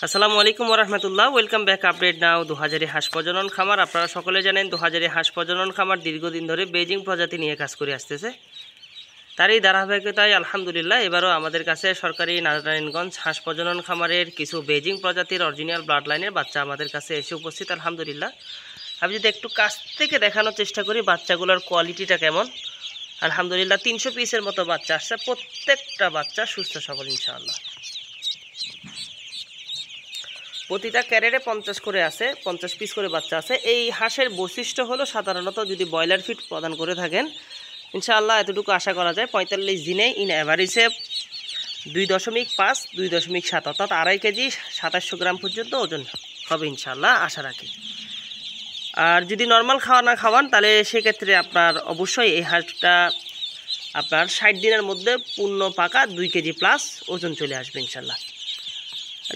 আসসালামু আলাইকুম ওরহমতুল্লাহ। ওয়েলকাম ব্যাক আপডেট নাও 2000 হাঁস প্রজনন খামার। আপনারা সকলে জানেন 2000 হাঁস প্রজনন খামার দীর্ঘদিন ধরে বেজিং প্রজাতি নিয়ে কাজ করে আসতেছে। তারই ধারাবাহিকতায় আলহামদুলিল্লাহ এবারও আমাদের কাছে সরকারি নারায়ণগঞ্জ হাঁস প্রজনন খামারের কিছু বেজিং প্রজাতির অরিজিনাল ব্লাড লাইনের বাচ্চা আমাদের কাছে এসে উপস্থিত আলহামদুলিল্লাহ। আমি যদি একটু কাছ থেকে দেখানোর চেষ্টা করি বাচ্চাগুলোর কোয়ালিটিটা কেমন। আলহামদুলিল্লাহ 300 পিসের মতো বাচ্চা আসছে, প্রত্যেকটা বাচ্চা সুস্থ সবল ইনশাআল্লাহ। প্রতিটা ক্যারেটে 50 করে আছে, 50 পিস করে বাচ্চা আছে। এই হাঁসের বৈশিষ্ট্য হলো সাধারণত যদি ব্রয়লার ফিড প্রদান করে থাকেন ইনশাআল্লাহ এতটুকু আশা করা যায় 45 দিনে ইন অ্যাভারেজে 2.5 2.7 অর্থাৎ 2.5 কেজি 2700 গ্রাম পর্যন্ত ওজন হবে ইনশাআল্লাহ আশা রাখি। আর যদি নর্মাল খাওয়া না খাওয়ান তাহলে সেক্ষেত্রে আপনার অবশ্যই এই হাঁসটা আপনার 60 দিনের মধ্যে পূর্ণ পাকা 2 কেজি প্লাস ওজন চলে আসবে ইনশাআল্লাহ।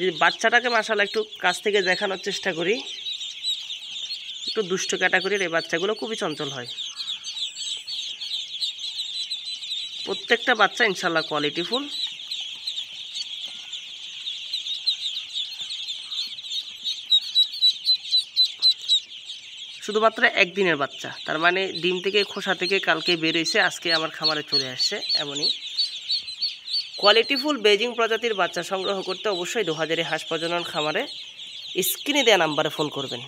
যদি বাচ্চাটাকে মাশাআল্লাহ একটু কাছ থেকে দেখানোর চেষ্টা করি, একটু দুষ্ট ক্যাটাগরির এই বাচ্চাগুলো খুবই চঞ্চল হয়। প্রত্যেকটা বাচ্চা ইনশাআল্লাহ কোয়ালিটিফুল। শুধুমাত্র একদিনের বাচ্চা, তার মানে ডিম থেকে খোসা থেকে কালকে বের হয়েছে, আজকে আমার খামারে চলে আসছে। এমনই কোয়ালিটিফুল বেজিং প্রজাতির বাচ্চা সংগ্রহ করতে অবশ্যই 2000 হাঁস প্রজনন খামারে স্ক্রিনে দেওয়া নাম্বারে ফোন করবেন।